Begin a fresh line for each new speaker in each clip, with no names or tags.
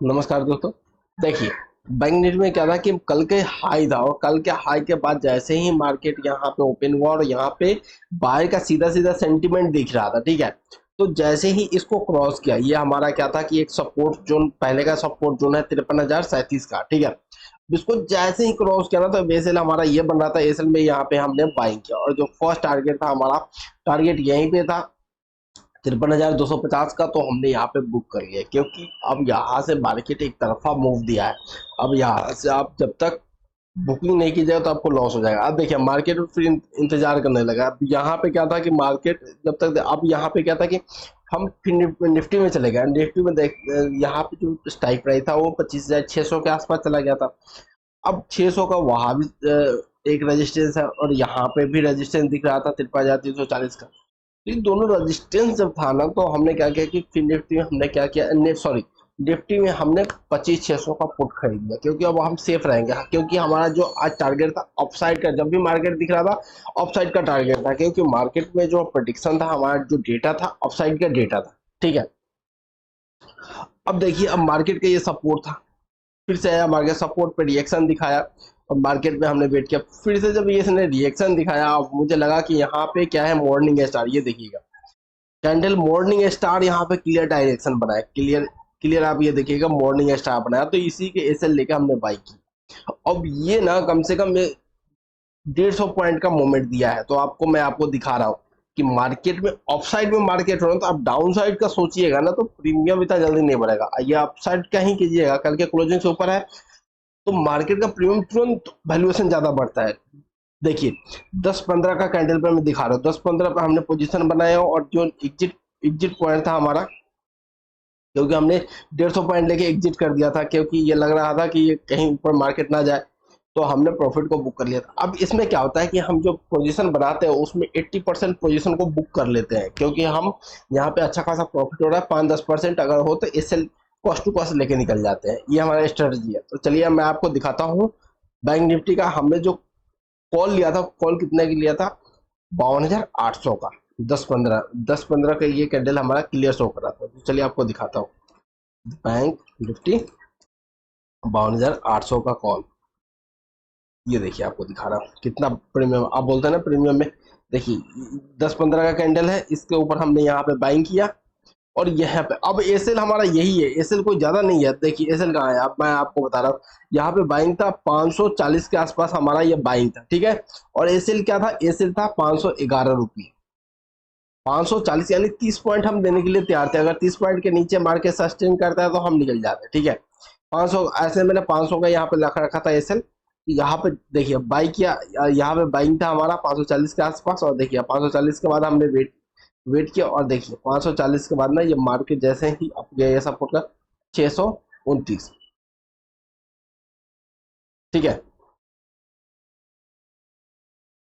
नमस्कार दोस्तों। देखिए, बैंक निफ्टी में क्या था कि कल के हाई था और कल के हाई के बाद जैसे ही मार्केट यहाँ पे ओपन हुआ और यहाँ पे बाय का सीधा सीधा सेंटीमेंट दिख रहा था, ठीक है। तो जैसे ही इसको क्रॉस किया, ये हमारा क्या था कि एक सपोर्ट जोन, पहले का सपोर्ट जोन है 53,037 का, ठीक है। इसको जैसे ही क्रॉस किया ना, तो बेसिल हमारा ये बन रहा था, एसल में यहाँ पे हमने बाइंग किया और जो फर्स्ट टारगेट था हमारा, टारगेट यहीं पे था 53,250 का, तो हमने यहाँ पे बुक कर लिया क्योंकि अब यहाँ से मार्केट एक तरफा मूव दिया है। अब यहाँ से आप जब तक बुकिंग नहीं की जाए तो आपको लॉस हो जाएगा। अब देखिए मार्केट फिर इंतजार करने लगा। अब यहाँ पे क्या था कि मार्केट जब तक, अब यहाँ पे क्या था कि हम फिर निफ्टी में चले गए। निफ्टी में देख, यहाँ पे जो स्ट्राइक प्राइस था वो 25,600 के आसपास चला गया था। अब 600 का वहां भी एक रेजिस्टेंस है और यहाँ पे भी रेजिस्टेंस दिख रहा था 53,340 का। इन दोनों रेजिस्टेंस जब था ना, तो हमने क्या किया कि फिर निफ्टी में हमने क्या किया, सॉरी, निफ्टी में हमने 25,600 का पुट खरीद लिया क्योंकि अब हम सेफ रहेंगे। क्योंकि हमारा जो आज टारगेट था अपसाइड का, जब भी मार्केट दिख रहा था अपसाइड का टारगेट था, क्योंकि मार्केट में जो प्रेडिक्शन था, हमारा जो डेटा था अपसाइड का डेटा था, ठीक है। अब देखिए, अब मार्केट का ये सपोर्ट था, फिर से आया मार्केट सपोर्ट पे रिएक्शन दिखाया और मार्केट में हमने वेट किया। फिर से जब ये इसने रिएक्शन दिखाया, अब मुझे लगा कि यहाँ पे क्या है, मॉर्निंग स्टार, ये देखिएगा कैंडल मॉर्निंग स्टार यहाँ पे क्लियर डायरेक्शन बनाया, क्लियर क्लियर आप ये देखिएगा मॉर्निंग स्टार बनाया, तो इसी के एसएल लेके हमने बाई की। अब ये ना कम से कम 150 पॉइंट का मोमेंट दिया है, तो आपको मैं आपको दिखा रहा हूँ कि मार्केट में ऑफसाइड में मार्केट हो रहा है, तो आप डाउन साइड का सोचिएगा ना, तो प्रीमियम इतना जल्दी नहीं बढ़ेगा। ये अपसाइड का ही कीजिएगा, कल के क्लोजिंग से ऊपर है तो मार्केट का प्रीमियम तुरंत वैल्यूएशन ज्यादा बढ़ता है। देखिए 10-15 का कैंडल पे मैं दिखा रहा हूँ, 10-15 पे हमने पोजीशन बनाया और जो एग्जिट एग्जिट पॉइंट था हमारा, क्योंकि हमने 150 पॉइंट लेके एग्जिट कर दिया था क्योंकि ये लग रहा था कि ये कहीं ऊपर मार्केट ना जाए, तो हमने प्रॉफिट को बुक कर लिया था। अब इसमें क्या होता है कि हम जो पोजीशन बनाते हैं उसमें 80% पोजीशन को बुक कर लेते हैं, क्योंकि हम यहाँ पे अच्छा खासा प्रॉफिट हो रहा है, 5-10% अगर हो तो इससे कॉस्ट टू कॉस्ट लेके निकल जाते हैं। ये हमारा स्ट्रेटजी है। तो चलिए मैं आपको दिखाता हूँ बैंक निफ्टी का हमने जो कॉल लिया था, कॉल कितने की लिया था, 52,800 का। 10-15 का ये कैंडल हमारा क्लियर शो कर रहा था। तो चलिए आपको दिखाता हूँ बैंक निफ्टी 52,800 का कॉल। ये देखिए आपको दिखा रहा हूँ कितना प्रीमियम, आप बोलते हैं ना प्रीमियम में। देखिए 10-15 का कैंडल है, इसके ऊपर हमने यहाँ पे बाइंग किया और यहाँ पे अब एसएल हमारा यही है, एसएल कोई ज्यादा नहीं है। देखिए एसएल कहाँ है, अब मैं आपको बता रहा हूँ। यहाँ पे बाइंग था 540 के आसपास हमारा ये बाइंग था, ठीक है। और एसएल क्या था, एसएल था 511 रुपये, 540, यानी 30 पॉइंट हम देने के लिए तैयार थे। अगर 30 पॉइंट के नीचे मार्केट सस्टेन करता है तो हम निकल जाते हैं, ठीक है। 500 ऐसे मैंने 500 का यहाँ पे रखा रखा था एसएल। यहाँ पे देखिए बाई किया, यहाँ पे बाइंग था हमारा 540 के आसपास, और देखिए 540 के बाद हमने वेट वेट किया और देखिए 540 के बाद ना ये मार्केट जैसे ही अप गया, ये सपोर्ट का 629, ठीक है।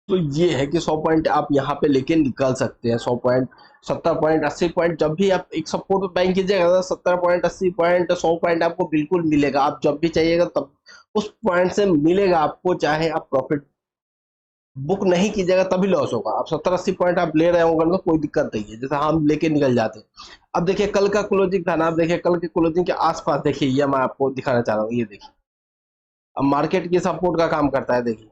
तो ये है कि 100 पॉइंट आप यहाँ पे लेके निकल सकते हैं। 100 पॉइंट, 70 पॉइंट, 80 पॉइंट, जब भी आप एक सपोर्ट पे बैंक कीजिएगा 70 पॉइंट, 80 पॉइंट, 100 पॉइंट आपको बिल्कुल मिलेगा। आप जब भी चाहिएगा तब उस पॉइंट से मिलेगा आपको, चाहे आप प्रॉफिट बुक नहीं कीजिएगा तभी लॉस होगा। आप 70-80 पॉइंट आप ले रहे होंगे तो कोई दिक्कत नहीं है, जैसे हम लेके निकल जाते हैं। अब देखिए कल का क्लोजिंग था ना, आप देखिए कल के क्लोजिंग के आसपास, देखिए ये मैं आपको दिखाना चाह रहा हूँ, ये देखिए अब मार्केट की सपोर्ट का काम करता है। देखिए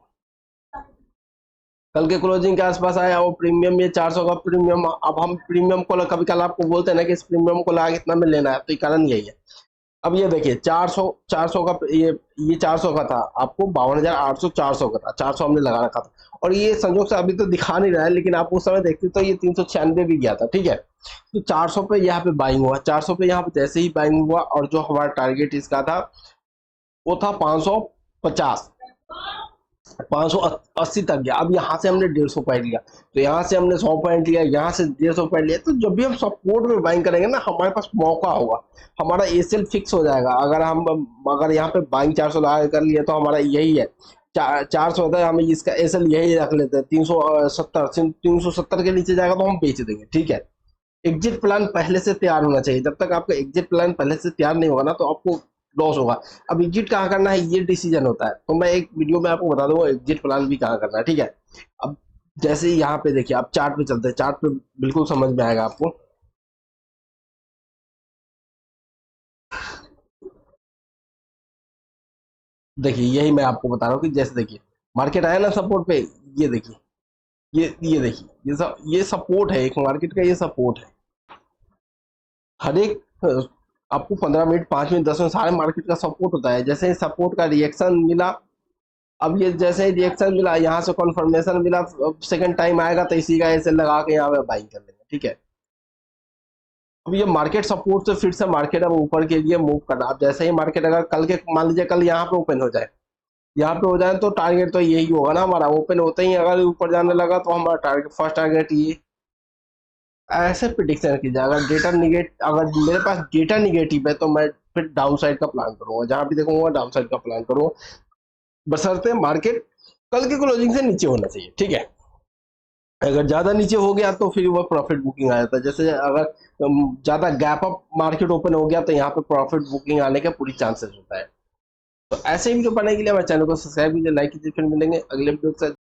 कल के क्लोजिंग के आसपास आया वो प्रीमियम, ये 400 का प्रीमियम। अब हम प्रीमियम को कभी कल आपको बोलते हैं ना कि इस प्रीमियम को लगा कितना में लेना है, तो ये कारण यही है। अब ये देखिए 400 का ये 400 का था, आपको 52,800 400 का था, 400 हमने लगा रखा था। और ये संजोग से अभी तो दिखा नहीं रहा है, लेकिन आप उस समय देखते तो ये 396 भी गया था, ठीक है। तो 400 पे यहाँ पे बाइंग हुआ, 400 पे यहाँ पे जैसे ही बाइंग हुआ, और जो हमारा टारगेट इसका था वो था 550, 580 तक गया। अब यहाँ से हमने 150 पॉइंट लिया, तो यहाँ से हमने 100 पॉइंट लिया, यहाँ से 150 पॉइंट लिया। तो जब भी हम सपोर्ट में बाइंग करेंगे ना, हमारे पास मौका होगा, हमारा एसएल फिक्स हो जाएगा। अगर यहाँ पे बाइंग 400 लगा कर लिए तो हमारा यही है 400 होता है, हम इसका एसएल यही रख लेते हैं 370, 370 के नीचे जाएगा तो हम बेच देंगे, ठीक है। एग्जिट प्लान पहले से तैयार होना चाहिए। जब तक आपका एग्जिट प्लान पहले से तैयार नहीं होगा ना, तो आपको लॉस होगा। अब एग्जिट कहाँ करना है ये डिसीजन होता है, तो मैं एक वीडियो में आपको बता दूंगा एग्जिट प्लान भी कहाँ करना है, ठीक है। अब जैसे ही यहाँ पे देखिए, आप चार्ट पे चलते हैं, चार्ट पे बिल्कुल समझ में आएगा आपको। देखिए यही मैं आपको बता रहा हूँ कि जैसे देखिए मार्केट आया ना सपोर्ट पे, ये देखिए ये देखिए ये सपोर्ट है, एक मार्केट का ये सपोर्ट है। हर एक आपको 15 मिनट 5 मिनट 10 मिनट सारे मार्केट का सपोर्ट होता है। जैसे सपोर्ट का रिएक्शन मिला, अब ये जैसे ही रिएक्शन मिला यहाँ से कन्फर्मेशन मिला, सेकंड टाइम आएगा तो इसी का ऐसे लगा के यहाँ पे बाइंग कर लेंगे, ठीक है। अब ये मार्केट सपोर्ट से फिर से मार्केट अब ऊपर के लिए मूव करना। अब जैसे ही मार्केट अगर कल के मान लीजिए कल यहाँ पे ओपन हो जाए, यहाँ पे हो जाए तो टारगेट तो यही होगा ना हमारा, ओपन होते ही अगर ऊपर जाने लगा तो हमारा टारगेट फर्स्ट टारगेट ये। ऐसे प्रिडिक्शन कीजिए, अगर डेटा निगेट अगर मेरे पास डेटा निगेटिव है तो मैं फिर डाउन साइड का प्लान करूंगा, जहां भी देखूंगा डाउन साइड का प्लान करूंगा, बशर्ते मार्केट कल के क्लोजिंग से नीचे होना चाहिए, ठीक है। अगर ज्यादा नीचे हो गया तो फिर वो प्रॉफिट बुकिंग आ जाता है। जैसे अगर ज्यादा गैप अप मार्केट ओपन हो गया तो यहाँ पे प्रॉफिट बुकिंग आने के पूरी चांसेस होता है। तो ऐसे वीडियो पाने के लिए हमारे चैनल को सब्सक्राइब कीजिए, लाइक कीजिए। फिर मिलेंगे अगले वीडियो के साथ।